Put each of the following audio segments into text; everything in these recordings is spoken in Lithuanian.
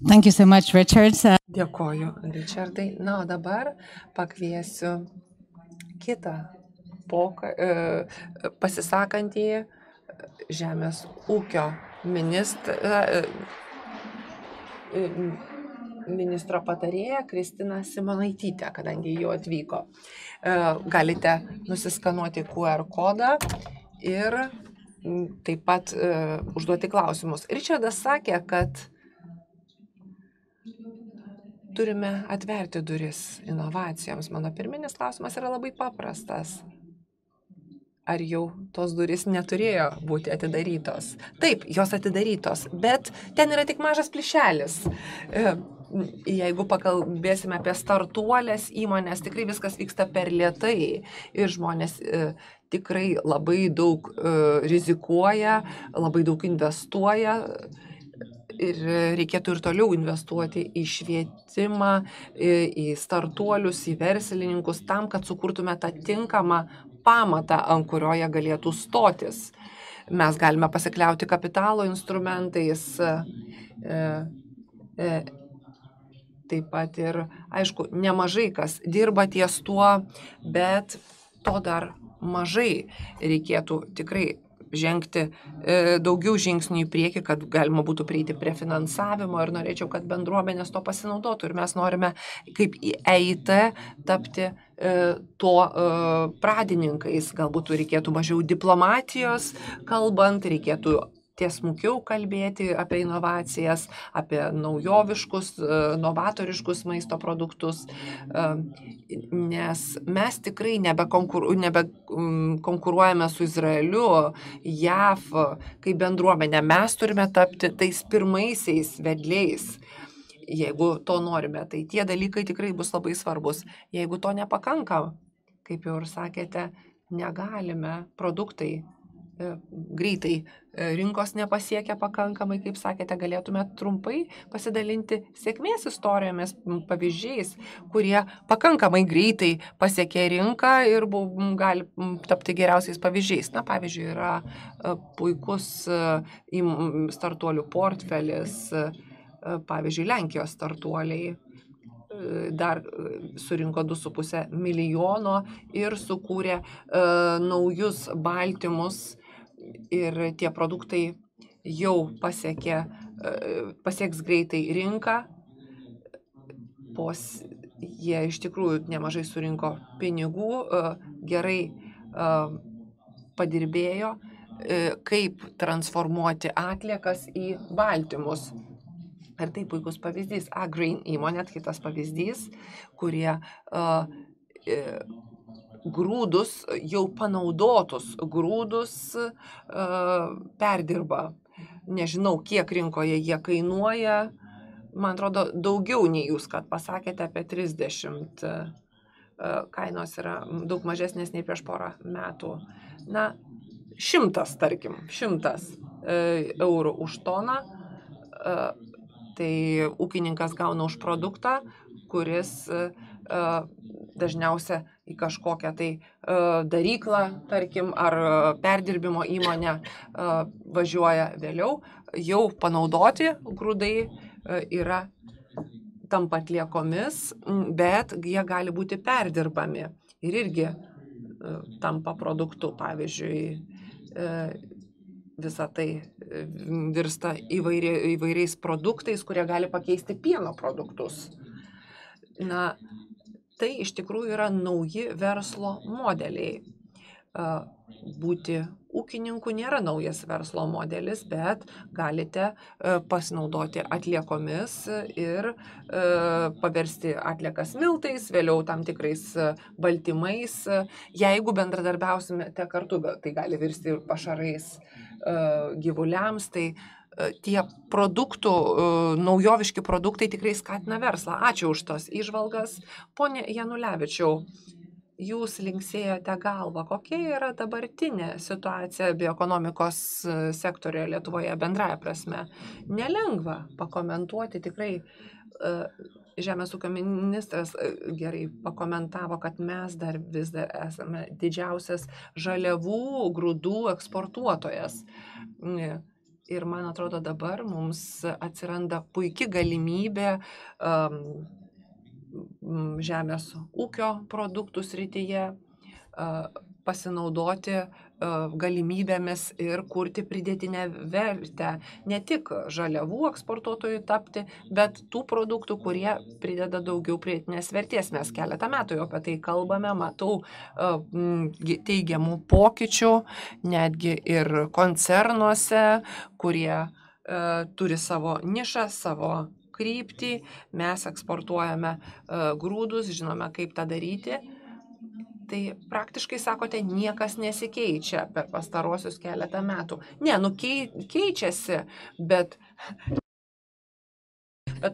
Thank you so much, Richard. Dėkoju, Richardai. Na, o dabar pakviesiu kitą pasisakantį Žemės ūkio ministro patarėją Kristiną Simonaitytę, kadangi jau atvyko. Galite nusiskanuoti QR kodą ir taip pat užduoti klausimus. Richardas sakė, kad turime atverti duris inovacijoms. Mano pirminis klausimas yra labai paprastas. Ar jau tos duris neturėjo būti atidarytos? Taip, jos atidarytos, bet ten yra tik mažas plyšelis. Jeigu pakalbėsime apie startuolės įmonės, tikrai viskas vyksta per lėtai ir žmonės tikrai labai daug rizikuoja, labai daug investuoja. Ir reikėtų ir toliau investuoti į švietimą, į startuolius, į verslininkus, tam, kad sukurtume tą tinkamą pamatą, ant kurio jie galėtų stotis. Mes galime pasikliauti kapitalo instrumentais, taip pat ir, aišku, nemažai kas dirba ties tuo, bet to dar mažai. Reikėtų tikrai žengti daugiau žingsnių į priekį, kad galima būtų prieiti prie finansavimo ir norėčiau, kad bendruomenės to pasinaudotų. Ir mes norime kaip EIT tapti to pradininkais. Galbūt reikėtų mažiau diplomatijos kalbant, reikėtų tiesmukiau kalbėti apie inovacijas, apie naujoviškus, novatoriškus maisto produktus, nes mes tikrai nebekonkuruojame su Izraeliu, JAV, kaip bendruomenė. Mes turime tapti tais pirmaisiais vedliais. Jeigu to norime, tai tie dalykai tikrai bus labai svarbus. Jeigu to nepakanka, kaip jau ir sakėte, negalime produktai greitai rinkos nepasiekia pakankamai, kaip sakėte, galėtume trumpai pasidalinti sėkmės istorijomis, pavyzdžiais, kurie pakankamai greitai pasiekė rinką ir gali tapti geriausiais pavyzdžiais. Na, pavyzdžiui, yra puikus startuolių portfelis, pavyzdžiui, Lenkijos startuoliai dar surinko 2,5 milijono ir sukūrė naujus baltymus. Ir tie produktai jau pasieks greitai rinką. Jie iš tikrųjų nemažai surinko pinigų, gerai padirbėjo, kaip transformuoti atliekas į baltymus. Ir tai puikus pavyzdys. Agrain įmonė, kitas pavyzdys, kurie grūdus, jau panaudotus grūdus perdirba. Nežinau, kiek rinkoje jie kainuoja. Man atrodo, daugiau nei jūs, kad pasakėte, apie 30. Kainos yra daug mažesnės nei prieš porą metų. Na, 100, tarkim, 100 eurų už toną. Tai ūkininkas gauna už produktą, kuris dažniausia į kažkokią tai daryklą, tarkim, ar perdirbimo įmonę važiuoja vėliau. Jau panaudoti grūdai tampa atliekomis, bet jie gali būti perdirbami ir irgi tampa produktu. Pavyzdžiui, visa tai virsta įvairiais produktais, kurie gali pakeisti pieno produktus. Na, tai iš tikrųjų yra nauji verslo modeliai. Būti ūkininku nėra naujas verslo modelis, bet galite pasinaudoti atliekomis ir paversti atliekas miltais, vėliau tam tikrais baltymais. Jeigu bendradarbiausite kartu, tai gali virsti ir pašarais gyvuliams, tai tie naujoviški produktai tikrai skatina verslą. Ačiū už tas įžvalgas. Pone Janulevičiau, jūs linksėjote galvą. Kokia yra dabartinė situacija bioekonomikos sektorioje Lietuvoje bendraja prasme? Nelengva pakomentuoti, tikrai Žemės ūkio ministras gerai pakomentavo, kad mes vis dar esame didžiausias žaliavų grūdų eksportuotojas. Ir man atrodo dabar mums atsiranda puiki galimybė žemės ūkio produktų srityje pasinaudoti galimybėmis ir kurti pridėtinę vertę. Ne tik žaliavų eksportuotojų tapti, bet tų produktų, kurie prideda daugiau pridėtinės vertės. Mes keletą metų jau apie tai kalbame, matau teigiamų pokyčių, netgi ir koncernuose, kurie turi savo nišą, savo kryptį. Mes eksportuojame grūdus, žinome, kaip tą daryti. Tai praktiškai, sakote, niekas nesikeičia per pastarosius keletą metų. Ne, keičiasi, bet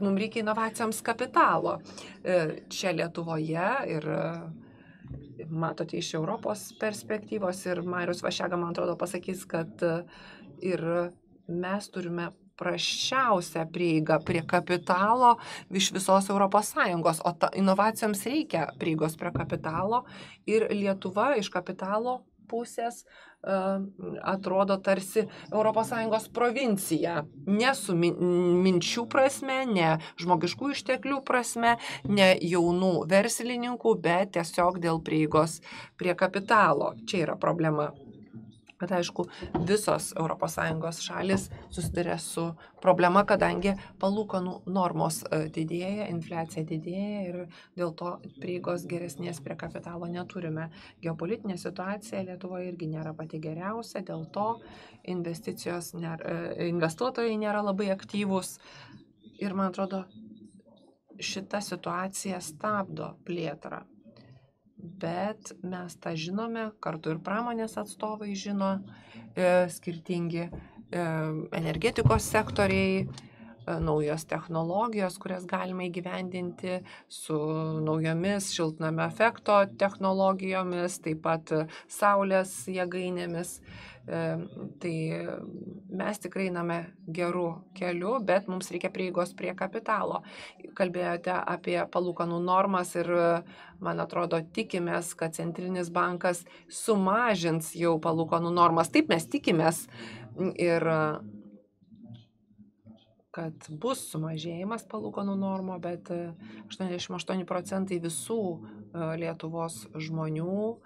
mums reikia inovacijoms kapitalo. Čia Lietuvoje ir matote iš Europos perspektyvos ir Marius Vašega, man atrodo, pasakys, kad ir mes turime prasčiausią prieigą prie kapitalo iš visos ES, o inovacijoms reikia prieigos prie kapitalo ir Lietuva iš kapitalo pusės atrodo tarsi ES provincija, ne su minčių prasme, ne žmogiškų išteklių prasme, ne jaunų verslininkų, bet tiesiog dėl prieigos prie kapitalo. Čia yra problema. Bet aišku, visos ES šalis susiduria su problema, kadangi palūkanų normos didėja, infliacija didėja ir dėl to prieigos geresnės prie kapitalo neturime. Geopolitinė situacija Lietuvoje irgi nėra pati geriausia, dėl to investuotojai nėra labai aktyvūs ir, man atrodo, šita situacija stabdo plėtrą. Bet mes tą žinome, kartu ir pramonės atstovai žino, skirtingi energetikos sektoriai, naujos technologijos, kurias galime įgyvendinti su naujomis šiltnamio efekto technologijomis, taip pat saulės jėgainėmis. Tai mes tikrai einame gerų kelių, bet mums reikia prieigos prie kapitalo. Kalbėjote apie palūkanų normas ir, man atrodo, tikimės, kad Centrinis bankas sumažins jau palūkanų normas. Taip mes tikimės ir kad bus sumažėjimas palūkanų normo, bet 88% visų Lietuvos žmonių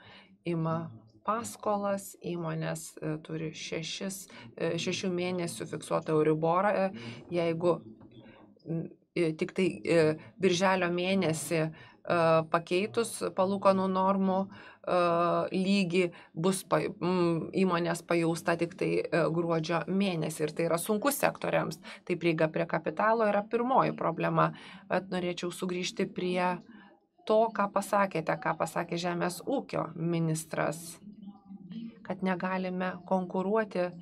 ima paskolas, įmonės turi 6 mėnesių fiksuotą Euriborą. Jeigu tik tai birželio mėnesį pakeitus palūkanų normų lygį bus įmonės pajausta tik tai gruodžio mėnesį ir tai yra sunku sektoriams. Tai prieiga prie kapitalo yra pirmoji problema, bet norėčiau sugrįžti prie to, ką pasakėte, ką pasakė Žemės ūkio ministras, kad negalime konkuruoti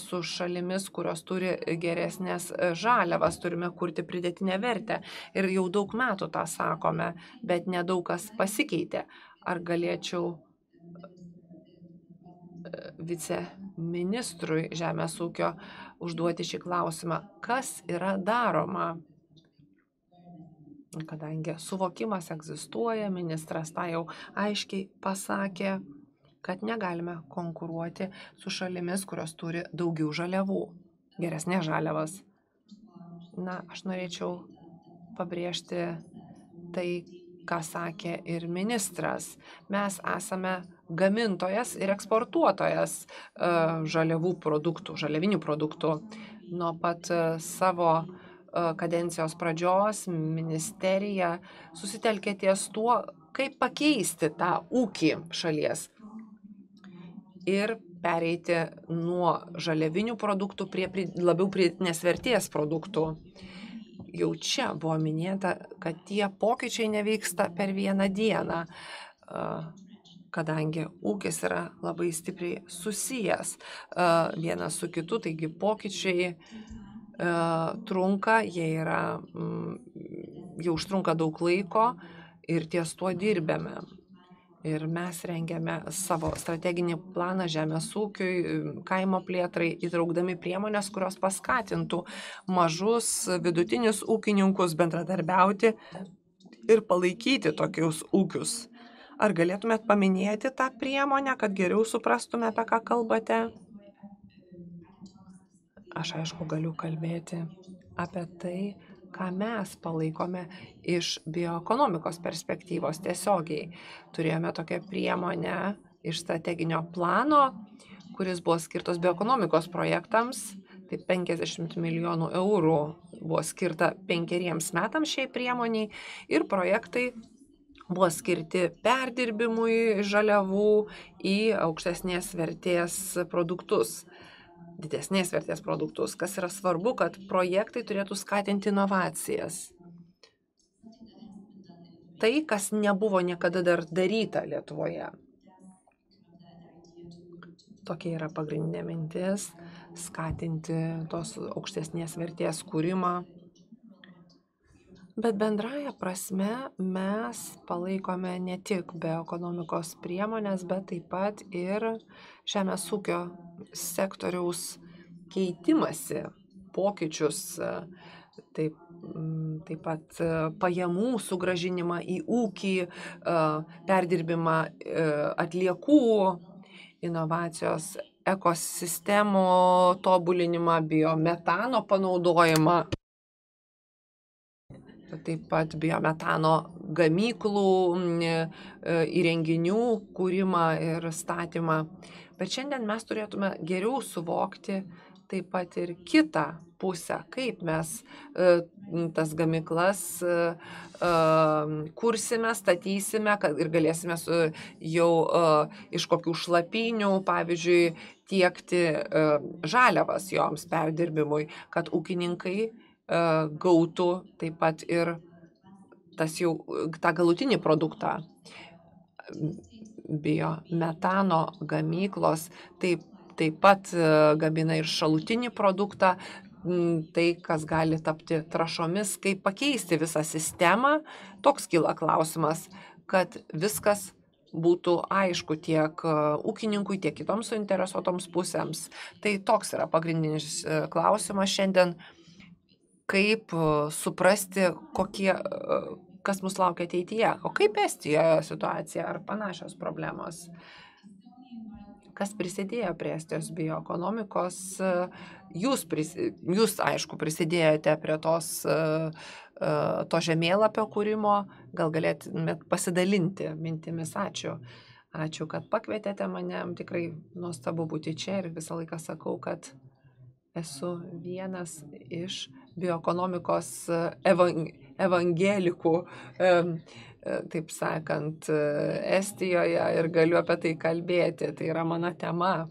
su šalimis, kurios turi geresnės žaliavas, turime kurti pridėtinę vertę. Ir jau daug metų tą sakome, bet nedaug kas pasikeitė. Ar galėčiau viceministrui Žemės ūkio užduoti šį klausimą, kas yra daroma? Kadangi suvokimas egzistuoja, ministras tą jau aiškiai pasakė, kad negalime konkuruoti su šalimis, kurios turi daugiau žaliavų, geresnės žaliavas. Na, aš norėčiau pabrėžti tai, ką sakė ir ministras. Mes esame gamintojas ir eksportuotojas žaliavų produktų, žaliavinių produktų. Nuo pat savo kadencijos pradžios ministerija susitelkė ties tuo, kaip pakeisti tą ūkį šalies ir pereiti nuo žaliavinių produktų prie labiau pridėtinės vertės produktų. Jau čia buvo minėta, kad tie pokyčiai nevyksta per vieną dieną, kadangi ūkis yra labai stipriai susijęs vienas su kitu, taigi pokyčiai trunka, jie yra, jau užtrunka daug laiko ir ties tuo dirbėme. Ir mes rengiame savo strateginį planą žemės ūkiui, kaimo plėtrai, įtraukdami priemonės, kurios paskatintų mažus, vidutinius ūkininkus bendradarbiauti ir palaikyti tokius ūkius. Ar galėtumėt paminėti tą priemonę, kad geriau suprastume, apie ką kalbate? Aš aišku galiu kalbėti apie tai, ką mes palaikome iš bioekonomikos perspektyvos tiesiogiai. Turėjome tokią priemonę iš strateginio plano, kuris buvo skirtos bioekonomikos projektams. Tai 50 milijonų eurų buvo skirta 5 metams šiai priemoniai ir projektai buvo skirti perdirbimui žaliavų į aukštesnės vertės produktus, didesnės vertės produktus, kas yra svarbu, kad projektai turėtų skatinti inovacijas. Tai, kas nebuvo niekada dar daryta Lietuvoje. Tokia yra pagrindinė mintis - skatinti tos aukštesnės vertės kūrimą. Bet bendraja prasme mes palaikome ne tik bioekonomikos priemonės, bet taip pat ir žemės ūkio sektoriaus keitimąsi, pokyčius, taip pat pajamų sugrąžinimą į ūkį, perdirbimą atliekų, inovacijos, ekosistemų tobulinimą, biometano panaudojimą. Taip pat biometano gamyklų, įrenginių kūrimą ir statymą. Bet šiandien mes turėtume geriau suvokti taip pat ir kitą pusę, kaip mes tas gamyklas kursime, statysime ir galėsime jau iš kokių šlapynių, pavyzdžiui, tiekti žaliavas joms perdirbimui, kad ūkininkai gautų taip pat ir tą galutinį produktą. Biometano gamyklos taip pat gamina ir šalutinį produktą, tai, kas gali tapti trąšomis, kaip pakeisti visą sistemą. Toks kyla klausimas, kad viskas būtų aišku tiek ūkininkui, tiek kitoms suinteresuotoms pusėms. Tai toks yra pagrindinis klausimas šiandien. Kaip suprasti, kas mus laukia ateityje, o kaip Estijoje situacija ar panašios problemos. Kas prisidėjo prie Estijos bioekonomikos, jūs aišku prisidėjote prie to žemėlapio kūrimo, gal galėtumėt pasidalinti mintimis. Ačiū, kad pakvietėte mane, tikrai nuostabu būti čia ir visą laiką sakau, kad esu vienas iš bioekonomikos evangelikų, taip sakant, Estijoje ir galiu apie tai kalbėti. Tai yra mano tema.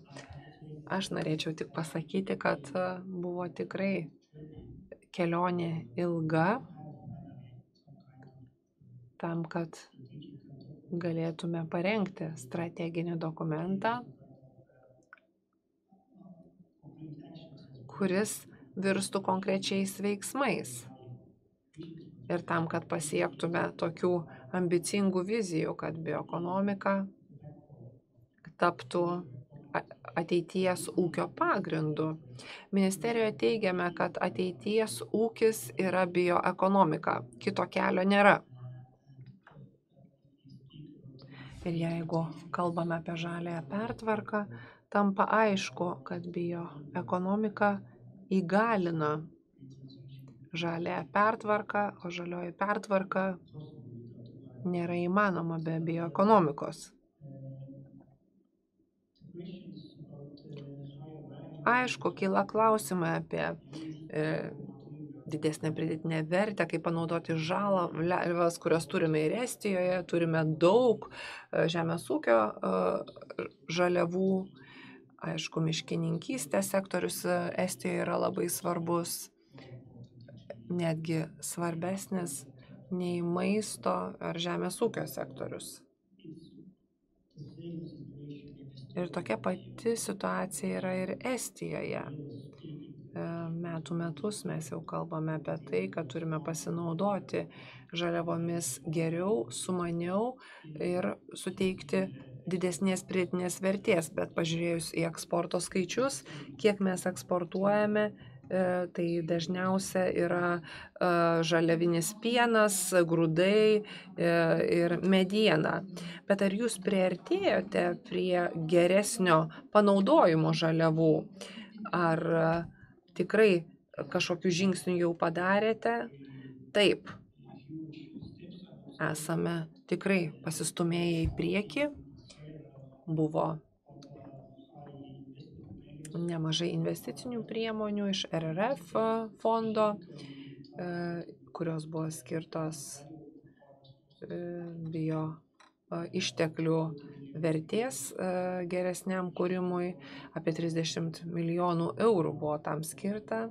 Aš norėčiau tik pasakyti, kad buvo tikrai kelionė ilga tam, kad galėtume parengti strateginį dokumentą, kuris virstų konkrečiais veiksmais. Ir tam, kad pasiektume tokių ambicingų vizijų, kad bioekonomika taptų ateities ūkio pagrindu. Ministerijoje teigiame, kad ateities ūkis yra bioekonomika, kito kelio nėra. Ir jeigu kalbame apie žaliąją pertvarką, tampa aišku, kad bioekonomika įgalina žaliąją pertvarką, o žalioji pertvarka nėra įmanoma be bioekonomikos. Aišku, kyla klausimai apie didesnę pridėtinę vertę, kaip panaudoti žaliavas, kurias turime ir Estijoje, turime daug žemės ūkio žaliavų. Aišku, miškininkystės sektorius Estijoje yra labai svarbus, netgi svarbesnis nei maisto ar žemės ūkio sektorius. Ir tokia pati situacija yra ir Estijoje. Metų metus mes jau kalbame apie tai, kad turime pasinaudoti žaliavomis geriau, sumaniau ir suteikti didesnės pridėtinės vertės. Bet pažiūrėjus į eksporto skaičius, kiek mes eksportuojame, tai dažniausia yra žaliavinis pienas, grūdai ir mediena. Bet ar jūs priartėjote prie geresnio panaudojimo žaliavų? Ar tikrai kažkokių žingsnių jau padarėte? Taip, esame tikrai pasistumėję į priekį. Buvo nemažai investicinių priemonių iš RRF fondo, kurios buvo skirtos bio išteklių vertės geresniam kūrimui. Apie 30 milijonų eurų buvo tam skirta.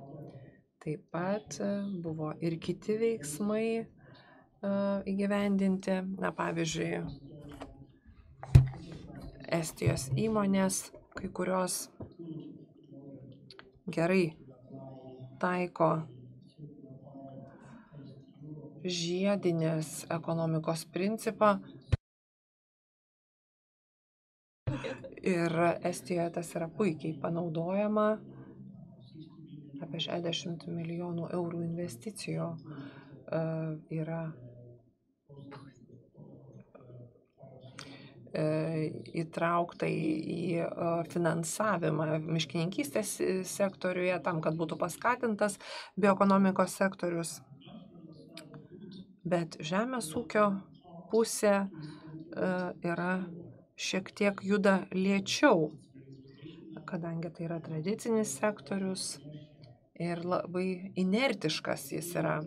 Taip pat buvo ir kiti veiksmai įgyvendinti. Na, pavyzdžiui, Estijos įmonės, kai kurios gerai taiko žiedinės ekonomikos principą. Ir Estijoje tas yra puikiai panaudojama. Apie 60 milijonų eurų investicijų yra įtraukta į finansavimą miškininkystės sektoriuje, tam, kad būtų paskatintas bioekonomikos sektorius. Bet žemės ūkio pusė yra šiek tiek juda lėčiau, kadangi tai yra tradicinis sektorius ir labai inertiškas jis yra.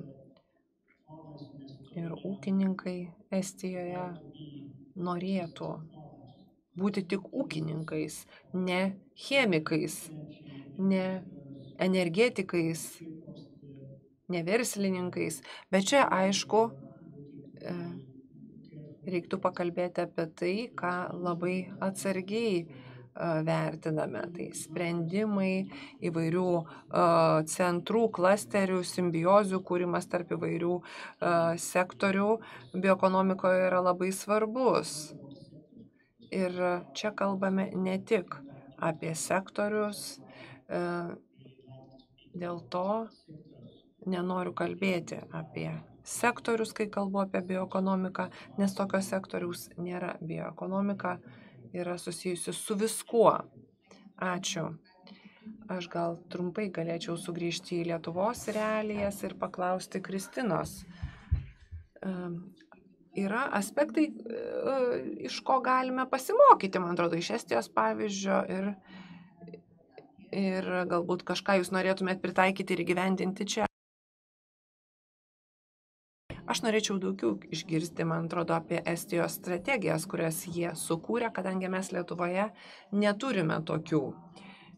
Ir ūkininkai Estijoje norėtų būti tik ūkininkais, ne chemikais, ne energetikais, ne verslininkais. Bet čia, aišku, reiktų pakalbėti apie tai, ką labai atsargiai vertiname. Tai sprendimai įvairių centrų, klasterių, simbiozių kūrimas tarp įvairių sektorių bioekonomikoje yra labai svarbus. Ir čia kalbame ne tik apie sektorius, dėl to nenoriu kalbėti apie sektorius, kai kalbu apie bioekonomiką, nes tokio sektoriaus nėra. Bioekonomika yra susijusi su viskuo. Ačiū. Aš gal trumpai galėčiau sugrįžti į Lietuvos realijas ir paklausti Kristinos. Yra aspektai, iš ko galime pasimokyti, man atrodo, iš Estijos pavyzdžio ir galbūt kažką jūs norėtumėt pritaikyti ir įgyvendinti čia. Aš norėčiau daugiau išgirsti, man atrodo, apie Estijos strategijas, kurias jie sukūrė, kadangi mes Lietuvoje neturime tokių.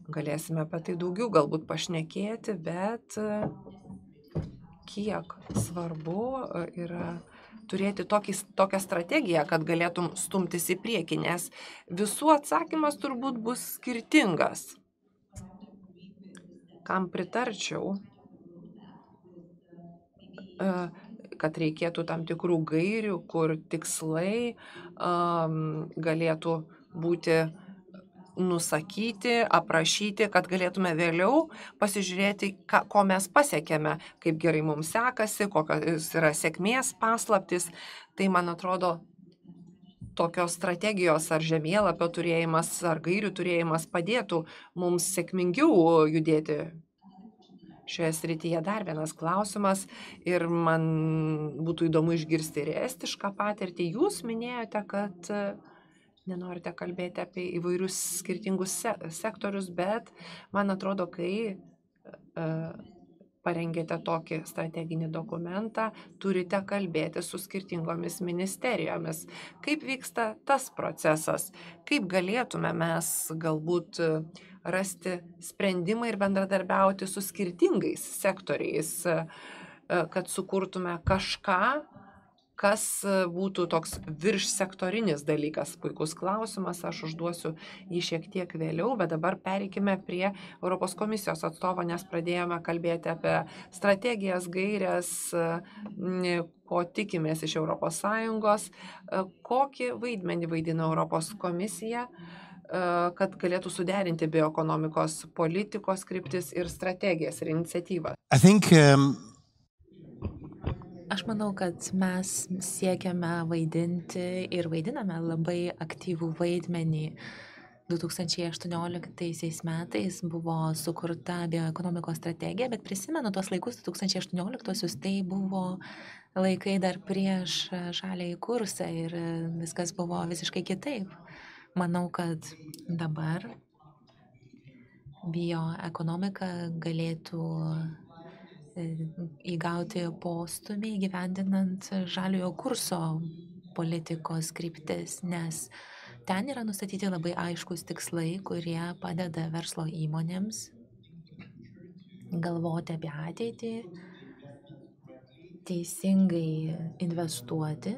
Galėsime apie tai daugiau galbūt pašnekėti, bet kiek svarbu yra turėti tokią strategiją, kad galėtum stumtis į priekį, nes visų atsakymas turbūt bus skirtingas. Kam pritarčiau, kad reikėtų tam tikrų gairių, kur tikslai galėtų būti nusakyti, aprašyti, kad galėtume vėliau pasižiūrėti, ko mes pasiekėme, kaip gerai mums sekasi, kokios yra sėkmės paslaptis. Tai, man atrodo, tokios strategijos ar žemėlapio turėjimas, ar gairių turėjimas padėtų mums sėkmingiau judėti šioje srityje. Dar vienas klausimas ir man būtų įdomu išgirsti ir estišką patirtį. Jūs minėjote, kad nenorite kalbėti apie įvairius skirtingus sektorius, bet man atrodo, kai parengėte tokį strateginį dokumentą, turite kalbėti su skirtingomis ministerijomis. Kaip vyksta tas procesas? Kaip galėtume mes galbūt rasti sprendimą ir bendradarbiauti su skirtingais sektoriais, kad sukurtume kažką, kas būtų toks viršsektorinis dalykas? Puikus klausimas, aš užduosiu jį šiek tiek vėliau, bet dabar pereikime prie Europos komisijos atstovo, nes pradėjome kalbėti apie strategijas, gairias, ko tikimės iš ES, kokį vaidmenį vaidina Europos komisija, kad galėtų suderinti bioekonomikos politikos kryptis ir strategijas ir iniciatyvas. Aš manau, kad mes siekiame vaidinti ir vaidiname labai aktyvų vaidmenį 2018 metais buvo sukurta bioekonomikos strategija, bet prisimenu tos laikus 2018-osius, tai buvo laikai dar prieš žaliąjį kursą ir viskas buvo visiškai kitaip. Manau, kad dabar bioekonomika galėtų įgauti postumį įgyvendinant žaliojo kurso politikos kryptis, nes ten yra nustatyti labai aiškus tikslai, kurie padeda verslo įmonėms galvoti apie ateitį, teisingai investuoti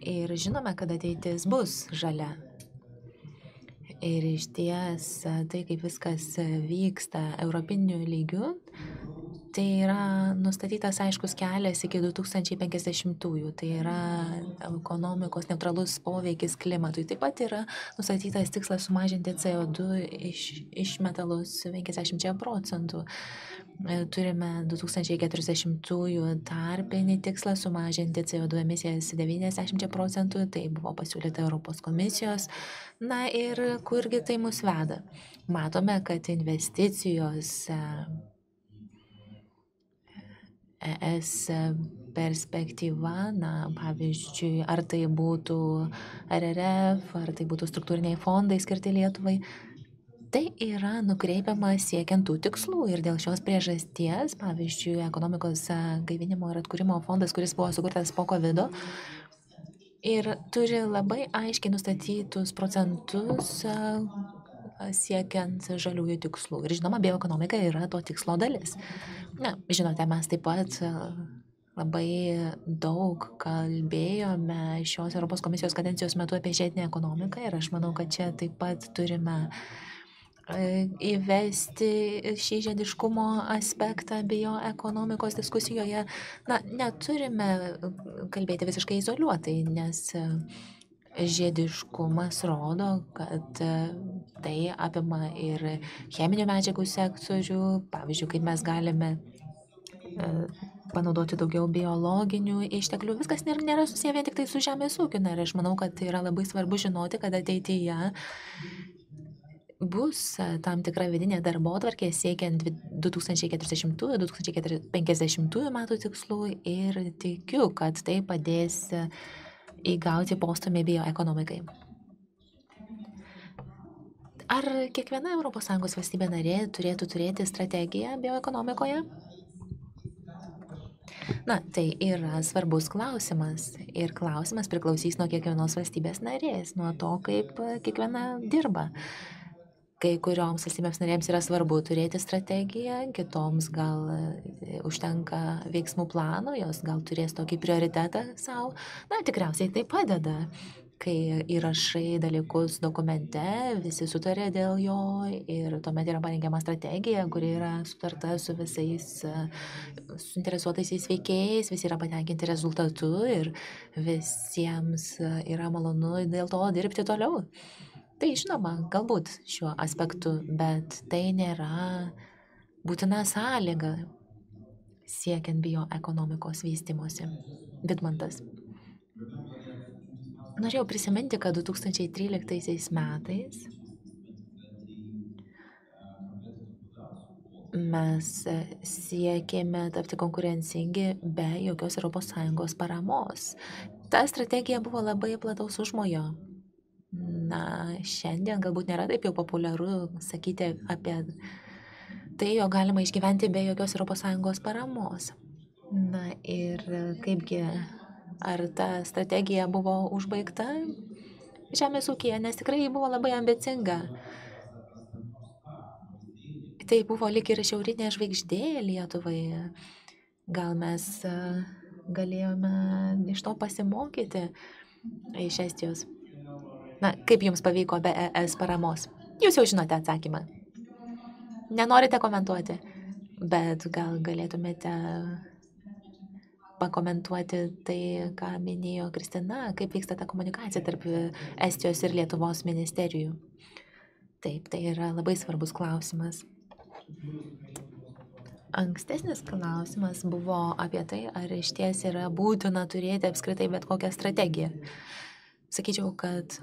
ir žinome, kad ateitis bus žalia. Ir iš ties tai, kaip viskas vyksta europiniu lygiu, tai yra nustatytas aiškus kelias iki 2050-ųjų, tai yra ekonomikos neutralus poveikis klimatui. Taip pat yra nustatytas tikslas sumažinti CO2 išmetalus 50%. Turime 2040-ųjų tarpinį tikslą sumažinti CO2 emisijas 90%, tai buvo pasiūlyta Europos komisijos. Na ir kurgi tai mus veda? Matome, kad investicijos ES perspektyva, pavyzdžiui, ar tai būtų RRF, ar tai būtų struktūriniai fondai skirti Lietuvai, tai yra nukreipiama siekiant tų tikslų ir dėl šios priežasties, pavyzdžiui, ekonomikos gaivinimo ir atkūrimo fondas, kuris buvo sukurtas po COVID, ir turi labai aiškiai nustatytus procentus siekiant žaliųjų tikslų. Ir žinoma, bioekonomika yra to tikslo dalis. Na, žinote, mes taip pat labai daug kalbėjome šios Europos komisijos kadencijos metu apie žiedinę ekonomiką ir aš manau, kad čia taip pat turime įvesti šį žiediškumo aspektą bioekonomikos diskusijoje. Na, neturime kalbėti visiškai izoliuotai, nes žiediškumas rodo, kad tai apima ir cheminių medžiagų sektorių, pavyzdžiui, kaip mes galime panaudoti daugiau biologinių išteklių. Viskas nėra susiję vien tik tai su žemės ūkiu. Ir aš manau, kad tai yra labai svarbu žinoti, kad ateityje bus tam tikra vidinė darbotvarkė siekiant 2040-2050 metų tikslų ir tikiu, kad tai padės įgauti postumį bioekonomikai. Ar kiekviena ES valstybė narė turėtų turėti strategiją bioekonomikoje? Na, tai yra svarbus klausimas ir klausimas priklausys nuo kiekvienos valstybės narės, nuo to, kaip kiekviena dirba. Kai kurioms valstybėms narėms yra svarbu turėti strategiją, kitoms gal užtenka veiksmų plano, jos gal turės tokį prioritetą savo. Na, tikriausiai tai padeda, kai įrašai dalykus dokumente, visi sutarė dėl jo ir tuomet yra parengiama strategija, kuri yra sutarta su visais suinteresuotaisiais veikėjais, visi yra patenkinti rezultatu ir visiems yra malonu dėl to dirbti toliau. Tai žinoma, galbūt šiuo aspektu, bet tai nėra būtina sąlyga siekiant bioekonomikos vystymosi. Vidmantas. Norėjau prisiminti, kad 2013 metais mes siekėme tapti konkurencingi be jokios ES paramos. Ta strategija buvo labai plataus užmojo. Na, šiandien galbūt nėra taip jau populiaru sakyti apie tai, jo galima išgyventi be jokios ES paramos. Na ir kaipgi, ar ta strategija buvo užbaigta žemės ūkyje, nes tikrai ji buvo labai ambicinga. Tai buvo lyg ir šiaurinė žvaigždė Lietuvai. Gal mes galėjome iš to pasimokyti iš Estijos. Na, kaip jums pavyko be ES paramos? Jūs jau žinote atsakymą. Nenorite komentuoti, bet gal galėtumėte pakomentuoti tai, ką minėjo Kristina, kaip vyksta ta komunikacija tarp Estijos ir Lietuvos ministerijų. Taip, tai yra labai svarbus klausimas. Ankstesnis klausimas buvo apie tai, ar iš ties yra būtina turėti apskritai bet kokią strategiją. Sakyčiau, kad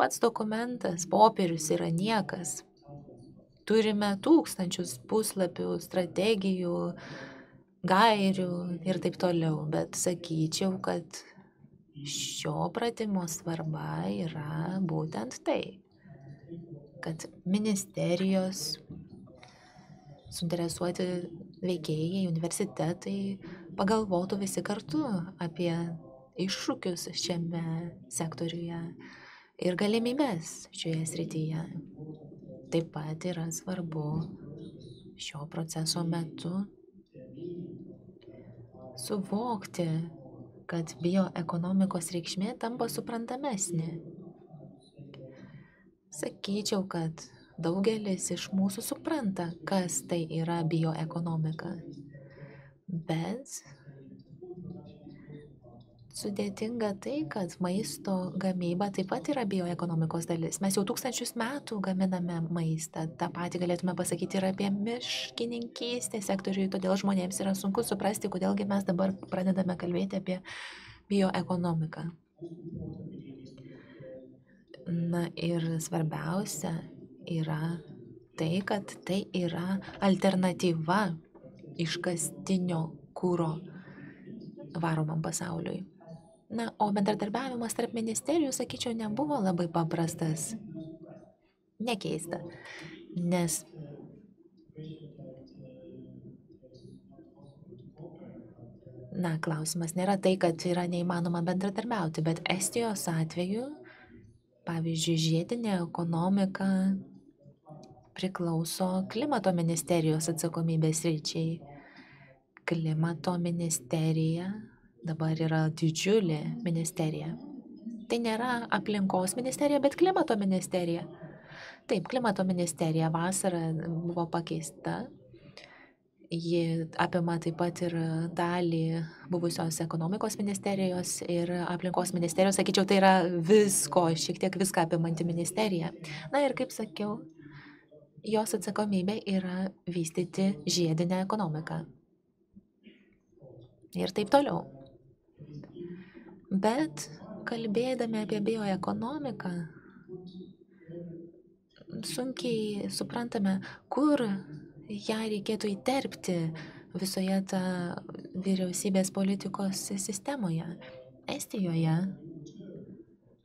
pats dokumentas, popierius yra niekas. Turime tūkstančius puslapių, strategijų, gairių ir taip toliau, bet sakyčiau, kad šio pratimo svarba yra būtent tai, kad ministerijos, suinteresuoti veikėjai, universitetai pagalvotų visi kartu apie iššūkius šiame sektoriuje ir galimybės šioje srityje. Taip pat yra svarbu šio proceso metu suvokti, kad bioekonomikos reikšmė tampa suprantamesnė. Sakyčiau, kad daugelis iš mūsų supranta, kas tai yra bioekonomika, bet sudėtinga tai, kad maisto gamyba taip pat yra bioekonomikos dalis. Mes jau tūkstančius metų gaminame maistą. Ta patį galėtume pasakyti ir apie miškininkystės sektorių, todėl žmonėms yra sunku suprasti, kodėlgi mes dabar pradedame kalbėti apie bioekonomiką. Na ir svarbiausia yra tai, kad tai yra alternatyva iškastinio kuro varomam pasauliui. Na, o bendradarbiavimas tarp ministerijų, sakyčiau, nebuvo labai paprastas. Nekeista, nes klausimas nėra tai, kad yra neįmanoma bendradarbiauti, bet Estijos atveju, pavyzdžiui, žiedinė ekonomika priklauso klimato ministerijos atsakomybės sričiai. Klimato ministerija dabar yra didžiulė ministerija. Tai nėra aplinkos ministerija, bet klimato ministerija. Taip, klimato ministerija vasarą buvo pakeista. Ji apima taip pat ir dalį buvusios ekonomikos ministerijos ir aplinkos ministerijos. Sakyčiau, tai yra šiek tiek viską apimanti ministerija. Na ir kaip sakiau, jos atsakomybė yra vystyti žiedinę ekonomiką. Ir taip toliau. Bet kalbėdami apie bioekonomiką, sunkiai suprantame, kur ją reikėtų įterpti visoje tą vyriausybės politikos sistemoje. Estijoje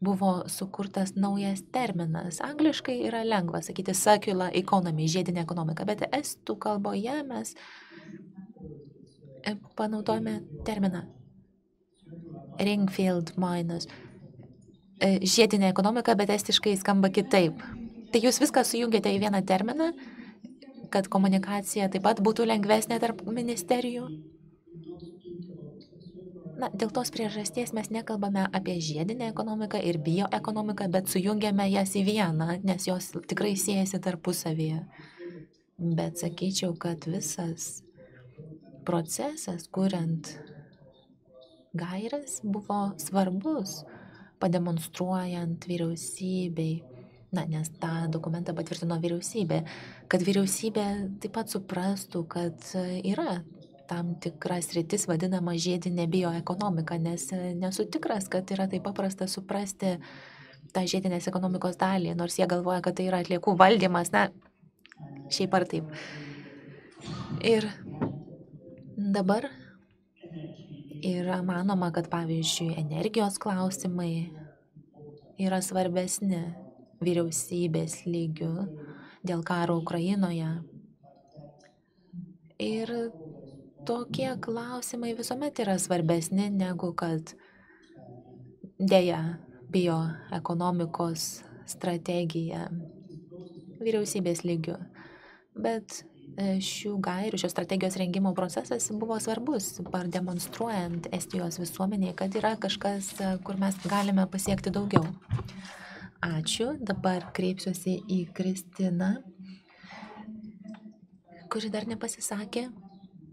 buvo sukurtas naujas terminas. Angliškai yra lengva sakyti circular economy, žiedinė ekonomika, bet estų kalboje mes panaudojame terminą Ringfield minus. Žiedinė ekonomika, bet estiškai skamba kitaip. Tai jūs viską sujungiate į vieną terminą, kad komunikacija taip pat būtų lengvesnė tarp ministerijų. Na, dėl tos priežasties mes nekalbame apie žiedinę ekonomiką ir bioekonomiką, bet sujungiame jas į vieną, nes jos tikrai siejasi tarpusavyje. Bet sakyčiau, kad visas procesas, kuriant gaires, buvo svarbus, pademonstruojant vyriausybei, nes tą dokumentą patvirtino vyriausybė, kad vyriausybė taip pat suprastų, kad yra tam tikras sritis vadinama žiedinė bioekonomika, nes nesu tikras, kad yra taip paprasta suprasti tą žiedinės ekonomikos dalį, nors jie galvoja, kad tai yra atliekų valdymas, šiaip ar taip. Ir dabar yra manoma, kad pavyzdžiui energijos klausimai yra svarbesni vyriausybės lygių dėl karo Ukrainoje. Ir tokie klausimai visuomet yra svarbesni negu kad dėja bioekonomikos strategija vyriausybės lygių. Bet šių gairių, šios strategijos rengimo procesas buvo svarbus, pademonstruojant Estijos visuomeniai, kad yra kažkas, kur mes galime pasiekti daugiau. Ačiū. Dabar kreipsiuosi į Kristiną, kuri dar nepasisakė.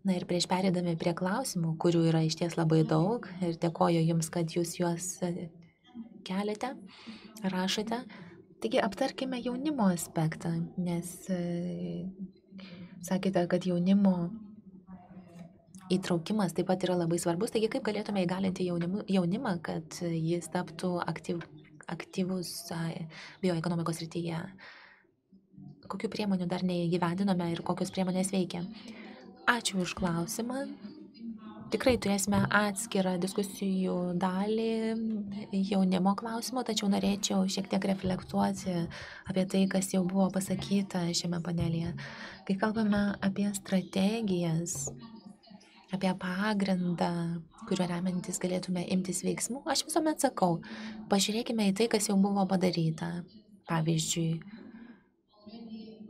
Na ir prieš perėdami prie klausimų, kurių yra išties labai daug, ir dėkoju Jums, kad Jūs juos keliate, rašote. Taigi aptarkime jaunimo aspektą, nes sakėte, kad jaunimo įtraukimas taip pat yra labai svarbus. Taigi kaip galėtume įgalinti jaunimą, kad jis taptų aktyvus bioekonomikos srityje. Kokių priemonių dar neįgyvendinome ir kokios priemonės veikia? Ačiū už klausimą. Tikrai turėsime atskirą diskusijų dalį jaunimo klausimo, tačiau norėčiau šiek tiek reflektuoti apie tai, kas jau buvo pasakyta šiame panelyje. Kai kalbame apie strategijas, apie pagrindą, kuriuo remiantis galėtume imtis veiksmų, aš visuomet sakau, pažiūrėkime į tai, kas jau buvo padaryta. Pavyzdžiui,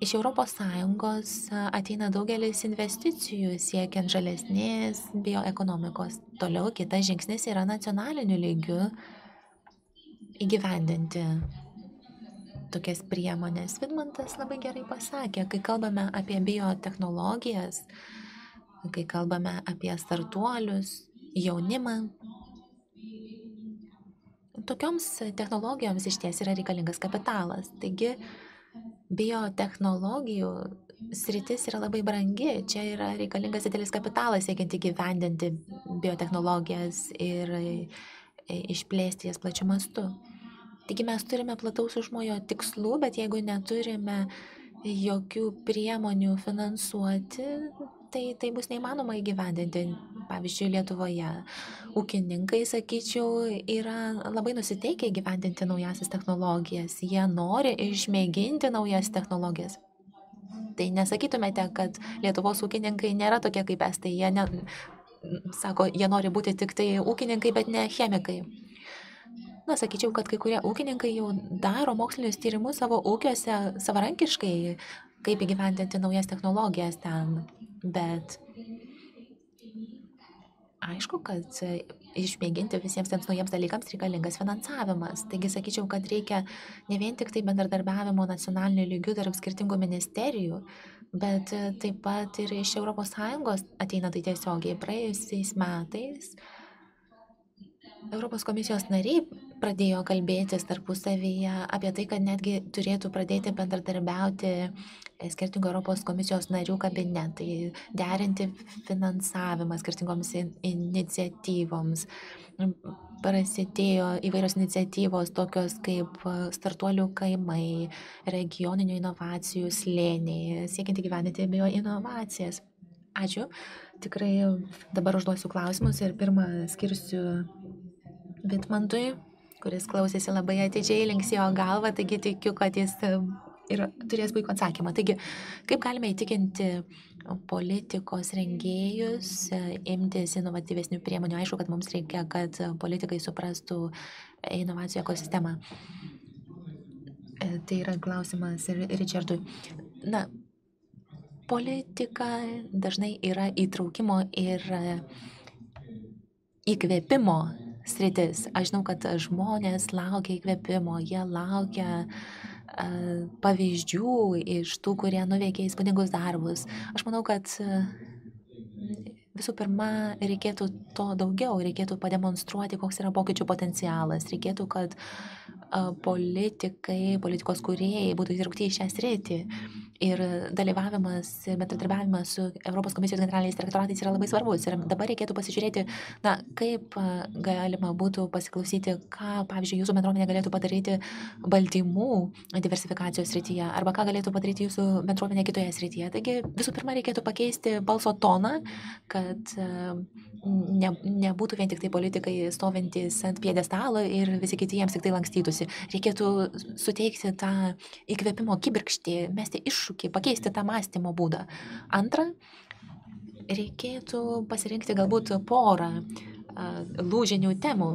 iš ES ateina daugelis investicijų siekiant žalesnės bioekonomikos. Toliau kitas žingsnis yra nacionaliniu lygiu įgyvendinti tokias priemonės. Vidmantas labai gerai pasakė, kai kalbame apie biotechnologijas, kai kalbame apie startuolius, jaunimą, tokioms technologijoms iš ties yra reikalingas kapitalas. Taigi, biotechnologijų sritis yra labai brangi. Čia yra reikalingas didelis kapitalas siekiant įgyvendinti biotechnologijas ir išplėsti jas plačiu mastu. Taigi mes turime plataus užmojo tikslų, bet jeigu neturime jokių priemonių finansuoti, tai bus neįmanoma įgyvendinti. Pavyzdžiui, Lietuvoje ūkininkai, sakyčiau, yra labai nusiteikę įgyvendinti naujasis technologijas. Jie nori išmėginti naujas technologijas. Tai nesakytumėte, kad Lietuvos ūkininkai nėra tokie kaip estai. Jie sako, jie nori būti tik tai ūkininkai, bet ne chemikai. Na, sakyčiau, kad kai kurie ūkininkai jau daro mokslinius tyrimus savo ūkiuose savarankiškai, kaip įgyvendinti naujas technologijas ten. Bet aišku, kad išmėginti visiems tiems naujiems dalykams reikalingas finansavimas. Taigi sakyčiau, kad reikia ne vien tik tai bendradarbiavimo nacionaliniu lygiu tarp skirtingų ministerijų, bet taip pat ir iš ES ateina tai tiesiogiai. Praėjusiais metais Europos komisijos nariai pradėjo kalbėtis tarpusavyje apie tai, kad netgi turėtų pradėti bendradarbiauti skirtingų Europos komisijos narių kabinetai, derinti finansavimą skirtingoms iniciatyvoms. Prasidėjo įvairios iniciatyvos, tokios kaip startuolių kaimai, regioninių inovacijų slėniai, siekiant įgyvendinti bioinovacijas. Ačiū. Tikrai dabar užduosiu klausimus ir pirmą skirsiu Vidmantui, kuris klausėsi labai atidžiai, linksėjo galvą, taigi tikiu, kad jis ir turės puikų atsakymą. Taigi, kaip galime įtikinti politikos rengėjus imtis inovatyvesnių priemonių? Aišku, kad mums reikia, kad politikai suprastų inovacijų ekosistemą. Tai yra klausimas ir Richardui. Na, politika dažnai yra įtraukimo ir įkvėpimo sritis. Aš žinau, kad žmonės laukia įkvėpimo, jie laukia pavyzdžių iš tų, kurie nuveikia įspūdingus darbus. Aš manau, kad visų pirma, reikėtų to daugiau, reikėtų pademonstruoti, koks yra pokyčių potencialas, reikėtų, kad politikai, politikos kūrėjai būtų įtraukti į šią sritį. Ir dalyvavimas, bendradarbiavimas su Europos komisijos generaliniais direktoratais yra labai svarbus. Ir dabar reikėtų pasižiūrėti, na, kaip galima būtų pasiklausyti, ką, pavyzdžiui, jūsų bendruomenė galėtų padaryti baltymų diversifikacijos srityje, arba ką galėtų padaryti jūsų bendruomenė kitoje srityje. Taigi, visų pirma, reikėtų pakeisti balso toną, kad nebūtų vien tik tai politikai stovintys ant piedestalo ir visi kiti jiems tik tai lankstytųsi. Reikėtų suteikti tą įkvėpimo kibirkštį, mesti iššūkį, pakeisti tą mąstymo būdą. Antra, reikėtų pasirinkti galbūt porą lūžinių temų.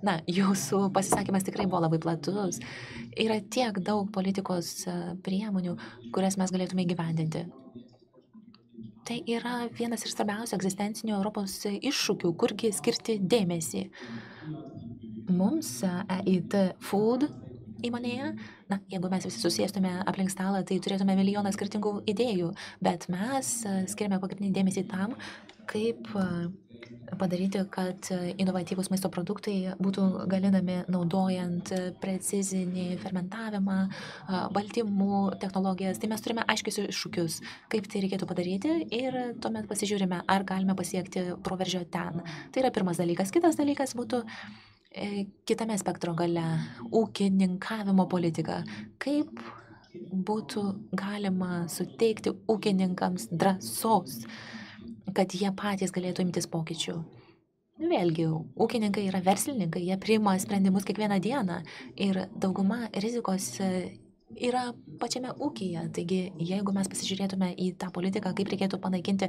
Na, jūsų pasisakymas tikrai buvo labai platus. Yra tiek daug politikos priemonių, kurias mes galėtume įgyvendinti. Tai yra vienas iš svarbiausių egzistencinių Europos iššūkių, kurgi skirti dėmesį. Mums EIT Food įmonėje, na, jeigu mes visi susėstume aplink stalą, tai turėtume milijoną skirtingų idėjų, bet mes skiriame pagrindinį dėmesį tam, kaip padaryti, kad inovatyvūs maisto produktai būtų galinami naudojant precizinį fermentavimą, baltymų technologijas. Tai mes turime aiškius iššūkius, kaip tai reikėtų padaryti ir tuomet pasižiūrime, ar galime pasiekti proveržio ten. Tai yra pirmas dalykas. Kitas dalykas būtų kitame spektro gale - ūkininkavimo politika. Kaip būtų galima suteikti ūkininkams drąsos, kad jie patys galėtų imtis pokyčių? Vėlgi, ūkininkai yra verslininkai, jie priima sprendimus kiekvieną dieną ir dauguma rizikos yra pačiame ūkyje. Taigi, jeigu mes pasižiūrėtume į tą politiką, kaip reikėtų panaikinti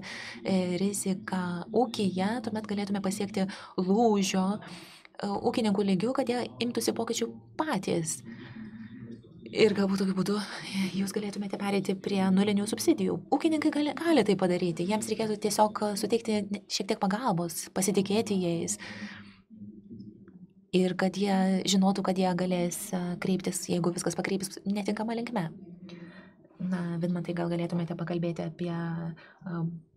riziką ūkyje, tuomet galėtume pasiekti lūžio ūkininkų lygių, kad jie imtųsi pokyčių patys. Ir galbūt tokiu būdu jūs galėtumėte pereiti prie nulinių subsidijų. Ūkininkai gali tai padaryti. Jiems reikėtų tiesiog suteikti šiek tiek pagalbos, pasitikėti jais. Ir kad jie žinotų, kad jie galės kreiptis, jeigu viskas pakreipis netinkama linkme. Na, Vidmantai, gal galėtumėte pakalbėti apie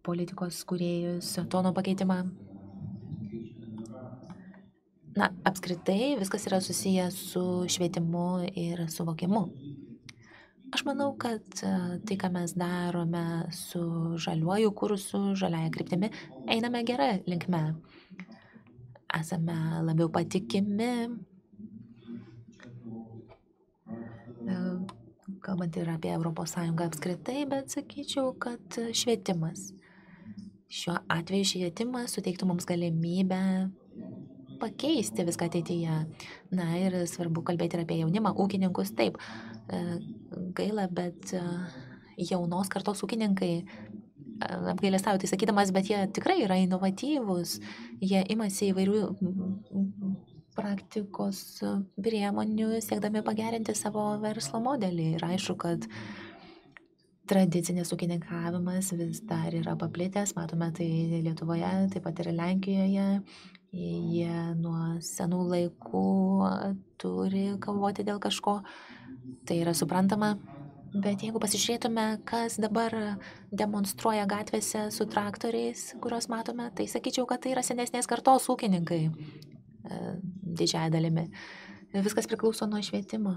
politikos kūrėjus, tono pakeitimą? Na, apskritai viskas yra susijęs su švietimu ir suvokimu. Aš manau, kad tai, ką mes darome su žaliuoju kursu, žaliaja kryptimi, einame gerą linkme. Esame labiau patikimi, kalbant ir apie ES apskritai, bet sakyčiau, kad švietimas. Šiuo atveju švietimas suteiktų mums galimybę pakeisti viską ateityje. Na ir svarbu kalbėti ir apie jaunimą, ūkininkus, taip. Gaila, bet jaunos kartos ūkininkai apgailestauju tai sakydamas, bet jie tikrai yra inovatyvūs. Jie imasi įvairių praktikos priemonių, siekdami pagerinti savo verslo modelį. Ir aišku, kad tradicinis ūkininkavimas vis dar yra paplitęs, matome tai Lietuvoje, taip pat ir Lenkijoje. Jie nuo senų laikų turi kovoti dėl kažko, tai yra suprantama. Bet jeigu pasižiūrėtume, kas dabar demonstruoja gatvėse su traktoriais, kuriuos matome, tai sakyčiau, kad tai yra senesnės kartos ūkininkai didžiąja dalimi. Viskas priklauso nuo švietimo.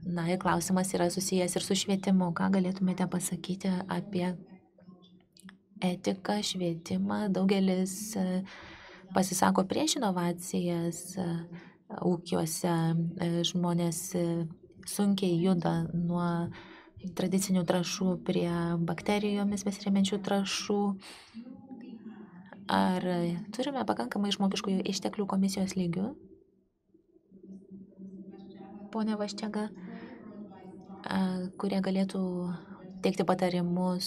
Na ir klausimas yra susijęs ir su švietimu. Ką galėtumėte pasakyti apie etiką, švietimą? Daugelis pasisako prieš inovacijas ūkiuose. Žmonės sunkiai juda nuo tradicinių trąšų prie bakterijomis besiremiančių trąšų. Ar turime pakankamai žmogiškųjų išteklių komisijos lygių? Pone Vaščega, kurie galėtų teikti patarimus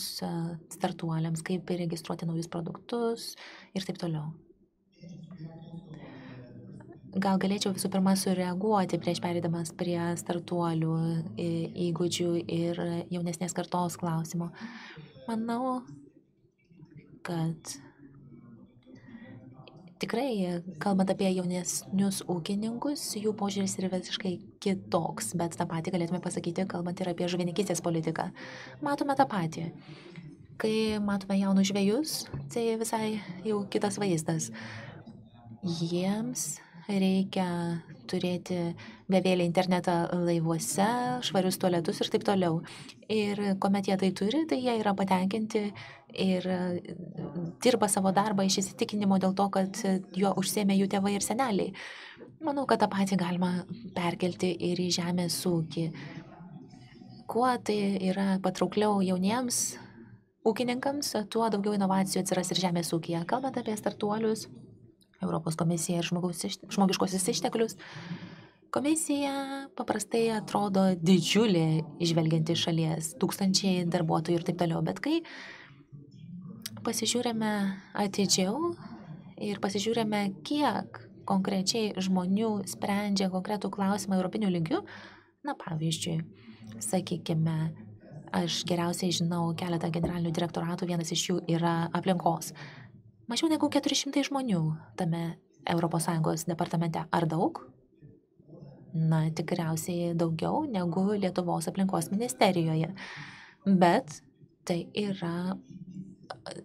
startuoliams, kaip registruoti naujus produktus ir taip toliau. Gal galėčiau visų pirma sureaguoti prieš pereidamas prie startuolių įgūdžių ir jaunesnės kartos klausimo. Manau, kad tikrai, kalbant apie jaunesnius ūkininkus, jų požiūris yra visiškai kitoks, bet tą patį galėtume pasakyti, kalbant ir apie žuvininkystės politiką. Matome tą patį. Kai matome jaunus žvejus, tai visai jau kitas vaizdas. Jiems reikia turėti bevelį internetą laivuose, švarius tualetus ir taip toliau. Ir kuomet jie tai turi, tai jie yra patenkinti ir dirba savo darbą iš įsitikinimo dėl to, kad juo užsiėmė jų tėvai ir seneliai. Manau, kad tą patį galima perkelti ir į žemės ūkį. Kuo tai yra patraukliau jauniems ūkininkams, tuo daugiau inovacijų atsiras ir žemės ūkyje. Kalbant apie startuolius, Europos komisija ir žmogiškosius išteklius, komisija paprastai atrodo didžiulė, žvelgiant iš šalies, tūkstančiai darbuotojų ir taip toliau. Bet kai pasižiūrime atidžiau ir pasižiūrime, kiek konkrečiai žmonių sprendžia konkretų klausimą europinių lygių, na pavyzdžiui, sakykime, aš geriausiai žinau keletą generalinių direktoratų, vienas iš jų yra aplinkos. Mažiau negu 400 žmonių tame ES departamente. Ar daug? Na, tikriausiai daugiau negu Lietuvos aplinkos ministerijoje. Bet tai yra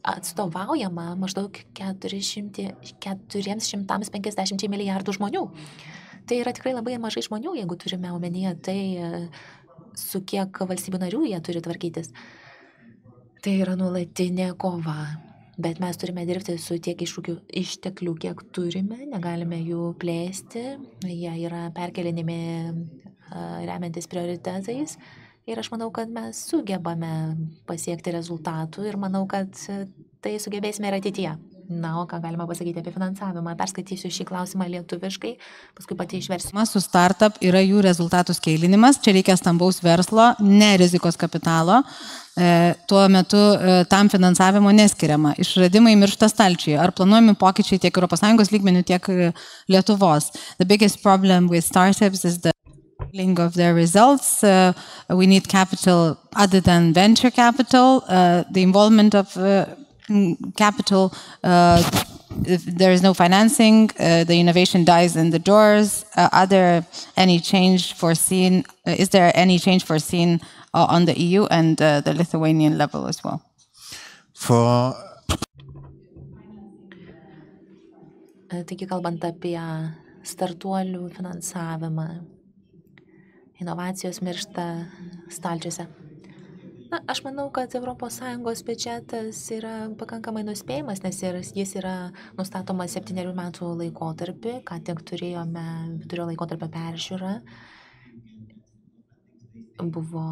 atstovaujama maždaug 450 milijardų žmonių. Tai yra tikrai labai mažai žmonių, jeigu turime omenyje tai, su kiek valstybių narių jie turi tvarkytis. Tai yra nuolatinė kova. Bet mes turime dirbti su tiek išteklių, kiek turime, negalime jų plėsti, jie yra perkelinimi remiantis prioritetais. Ir aš manau, kad mes sugebame pasiekti rezultatų ir manau, kad tai sugebėsime ir ateityje. Na, o ką galima pasakyti apie finansavimą? Perskaitysiu šį klausimą lietuviškai, paskui pati išversiu. Su startup yra jų rezultatų skeilinimas, čia reikia stambaus verslo, ne rizikos kapitalo. Tuo metu tam finansavimo neskiriama. Išradimai miršta stalčiuje. Ar planuojami pokyčiai tiek ES lygmenių, tiek Lietuvos? The biggest problem with startups is the of their results. We need capital other than venture capital. The involvement of capital, if there is no financing, the innovation dies in the doors. Is there any change foreseen on the EU and the Lithuanian level as well? Taigi, kalbant apie startuolių finansavimą, inovacijos miršta stalčiuose. Na, aš manau, kad ES biudžetas yra pakankamai nuspėjimas, nes jis yra nustatomas 7 metų laikotarpį, ką tik turėjome vidurio laikotarpio peržiūrą. Buvo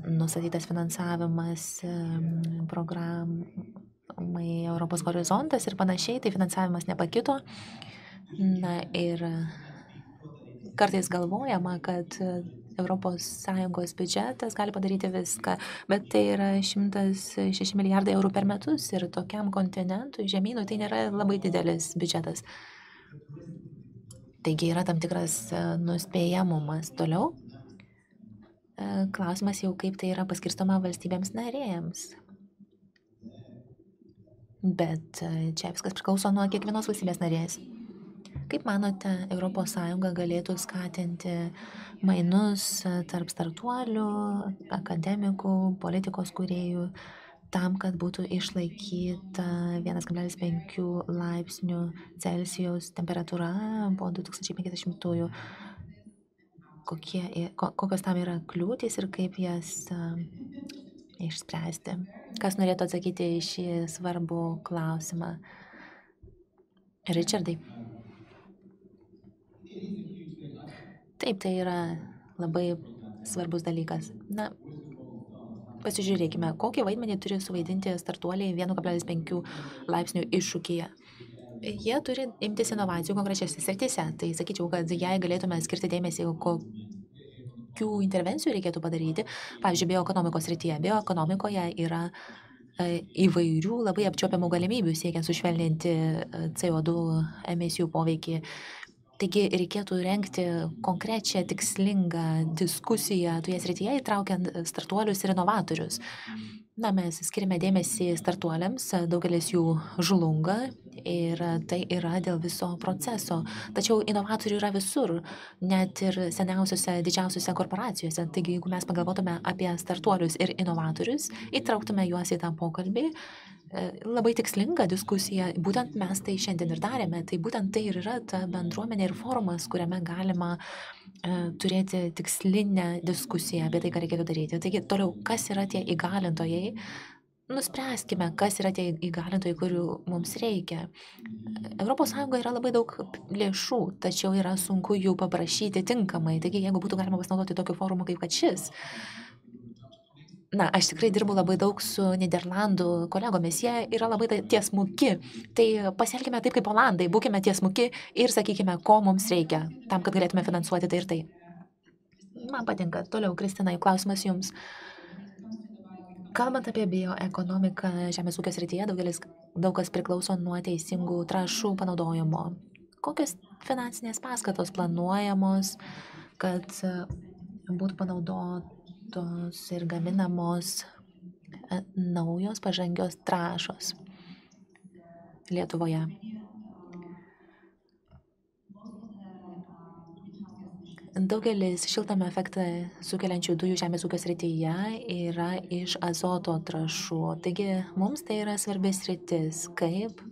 nustatytas finansavimas programai Europos horizontas ir panašiai, tai finansavimas nepakito. Na ir kartais galvojama, kad ES biudžetas gali padaryti viską, bet tai yra 106 milijardai eurų per metus ir tokiam kontinentui, žemynui, tai nėra labai didelis biudžetas. Taigi yra tam tikras nuspėjamumas. Toliau klausimas jau, kaip tai yra paskirstoma valstybėms narėms. Bet čia viskas priklauso nuo kiekvienos valstybės narės. Kaip manote, ES galėtų skatinti mainus tarp startuolių, akademikų, politikos kūrėjų, tam, kad būtų išlaikyta 1,5 laipsnių Celsijaus temperatūra po 2050-ųjų? Kokios tam yra kliūtys ir kaip jas išspręsti? Kas norėtų atsakyti į šį svarbų klausimą? Richardai. Taip, tai yra labai svarbus dalykas. Na, pasižiūrėkime, kokį vaidmenį turi suvaidinti startuoliai 1,5 laipsnių iššūkyje. Jie turi imtis inovacijų konkrečiose srityse. Tai sakyčiau, kad jei galėtume skirti dėmesį, kokių intervencijų reikėtų padaryti, pavyzdžiui, bioekonomikos srityje. Bioekonomikoje yra įvairių labai apčiuopiamų galimybių siekiant sušvelninti CO2 emisijų poveikį. Taigi reikėtų rengti konkrečią tikslingą diskusiją toje srityje, įtraukiant startuolius ir inovatorius. Na, mes skiriame dėmesį startuoliams, daugelis jų žlunga ir tai yra dėl viso proceso. Tačiau inovatorių yra visur, net ir seniausiose, didžiausiose korporacijose. Taigi, jeigu mes pagalvotume apie startuolius ir inovatorius, įtrauktume juos į tą pokalbį, labai tikslinga diskusija, būtent mes tai šiandien ir darėme, tai būtent tai ir yra ta bendruomenė ir forumas, kuriame galima turėti tikslinę diskusiją apie tai, ką reikėtų daryti. Taigi, toliau, kas yra tie įgalintojai? Nuspręskime, kas yra tie įgalintojai, kurių mums reikia. ES yra labai daug lėšų, tačiau yra sunku jų paprašyti tinkamai. Taigi, jeigu būtų galima pasinaudoti tokiu forumu kaip kad šis, na, aš tikrai dirbu labai daug su Niderlandų kolegomis, jie yra labai tiesmuki. Tai pasielkime taip kaip Olandai, būkime tiesmuki ir sakykime, ko mums reikia, tam, kad galėtume finansuoti tai ir tai. Man patinka. Toliau, Kristina, klausimas jums. Kalbant apie bioekonomiką žemės ūkio srityje, daug kas priklauso nuo teisingų trąšų panaudojimo. Kokios finansinės paskatos planuojamos, kad būtų panaudotos ir gaminamos naujos pažangios trąšos Lietuvoje? Daugelis šiltnamio efektą sukeliančių dujų žemės ūkio srityje yra iš azoto trąšų. Taigi mums tai yra svarbi sritis, kaip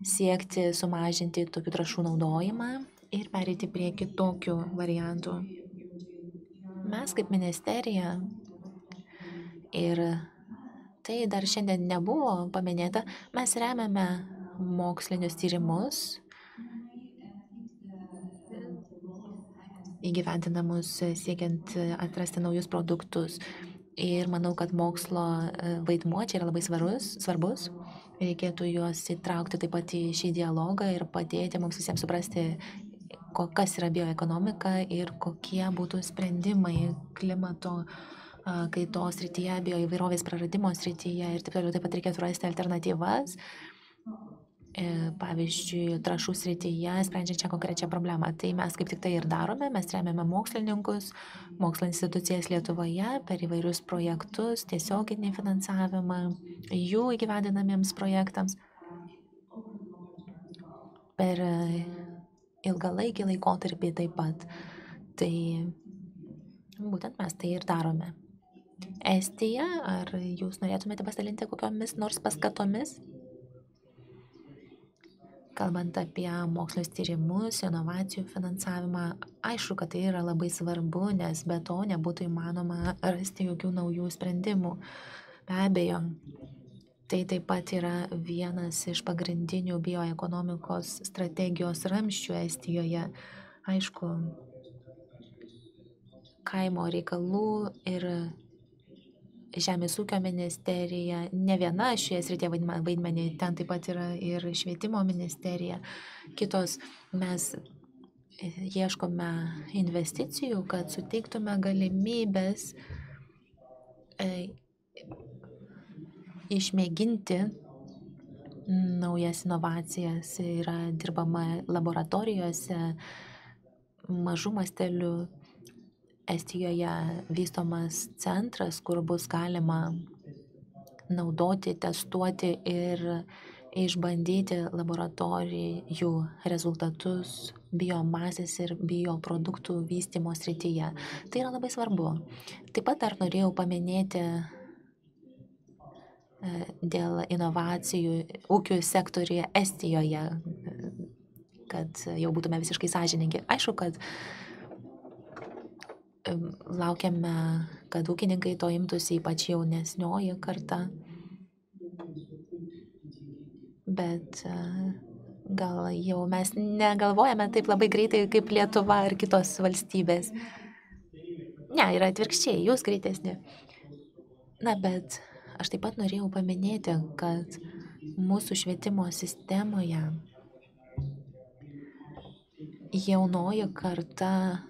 siekti sumažinti tokių trąšų naudojimą ir pereiti prie kitokių variantų. Mes kaip ministerija ir Tai dar šiandien nebuvo paminėta. Mes remiame mokslinius tyrimus, įgyvendinamus siekiant atrasti naujus produktus. Ir manau, kad mokslo vaidmuo čia yra labai svarbus. Reikėtų juos įtraukti taip pat į šį dialogą ir padėti mums visiems suprasti, kas yra bioekonomika ir kokie būtų sprendimai klimato kaitos srityje, bioįvairovės praradimo srityje ir taip toliau. Taip pat reikėtų rasti alternatyvas, pavyzdžiui, trąšų srityje, sprendžiant šią konkrečią problemą. Tai mes kaip tik tai ir darome, mes remiame mokslininkus, mokslo institucijas Lietuvoje per įvairius projektus, tiesioginį finansavimą, jų įgyvendinamiems projektams. Per ilgalaikį laikotarpį taip pat. Tai būtent mes tai ir darome. Estija, ar jūs norėtumėte pasidalinti kokiomis nors paskatomis? Kalbant apie mokslinius tyrimus, inovacijų finansavimą, aišku, kad tai yra labai svarbu, nes be to nebūtų įmanoma rasti jokių naujų sprendimų. Be abejo, tai taip pat yra vienas iš pagrindinių bioekonomikos strategijos ramsčių Estijoje. Aišku, kaimo reikalų ir Žemės ūkio ministerija, ne viena šioje srityje vaidmenį, ten taip pat yra ir švietimo ministerija. Kitos mes ieškome investicijų, kad suteiktume galimybės išmėginti naujas inovacijas. Yra dirbama laboratorijose, mažų mastelių. Estijoje vystomas centras, kur bus galima naudoti, testuoti ir išbandyti laboratorijų rezultatus biomasės ir bioproduktų vystymo srityje. Tai yra labai svarbu. Taip pat dar norėjau paminėti dėl inovacijų ūkių sektoriuje Estijoje, kad jau būtume visiškai sąžiningi. Aišku, kad laukiame, kad ūkininkai to imtųsi, ypač jaunesnioji karta. Bet gal jau mes negalvojame taip labai greitai kaip Lietuva ar kitos valstybės. Ne, yra atvirkščiai, jūs greitesni. Na, bet aš taip pat norėjau paminėti, kad mūsų švietimo sistemoje jaunoji karta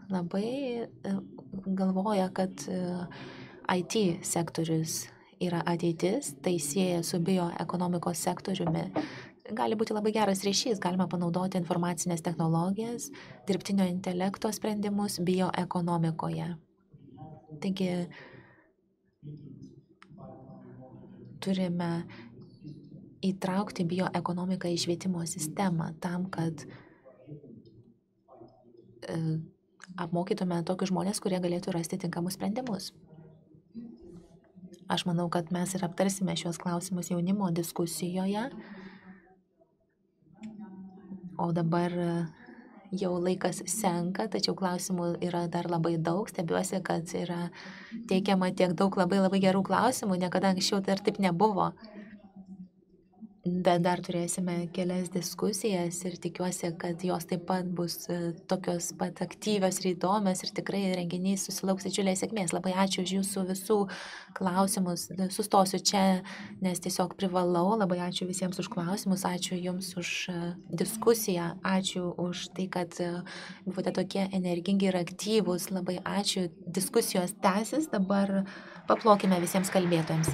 labai galvoja, kad IT sektorius yra ateitis, tai sieja su bioekonomikos sektoriumi. Gali būti labai geras ryšys, galima panaudoti informacinės technologijas, dirbtinio intelekto sprendimus bioekonomikoje. Taigi turime įtraukti bioekonomiką į švietimo sistemą tam, kad apmokytume tokius žmonės, kurie galėtų rasti tinkamus sprendimus. Aš manau, kad mes ir aptarsime šios klausimus jaunimo diskusijoje. O dabar jau laikas senka, tačiau klausimų yra dar labai daug. Stebiuosi, kad yra teikiama tiek daug labai gerų klausimų. Niekada anksčiau dar taip nebuvo. Bet dar turėsime kelias diskusijas ir tikiuosi, kad jos taip pat bus tokios pat aktyvios ir įdomios ir tikrai renginys susilauks didžiulės sėkmės. Labai ačiū už jūsų visų klausimus. Sustosiu čia, nes tiesiog privalau. Labai ačiū visiems už klausimus. Ačiū jums už diskusiją. Ačiū už tai, kad buvote tokie energingi ir aktyvūs. Labai ačiū. Diskusijos tęsis. Dabar paplokime visiems kalbėtojams.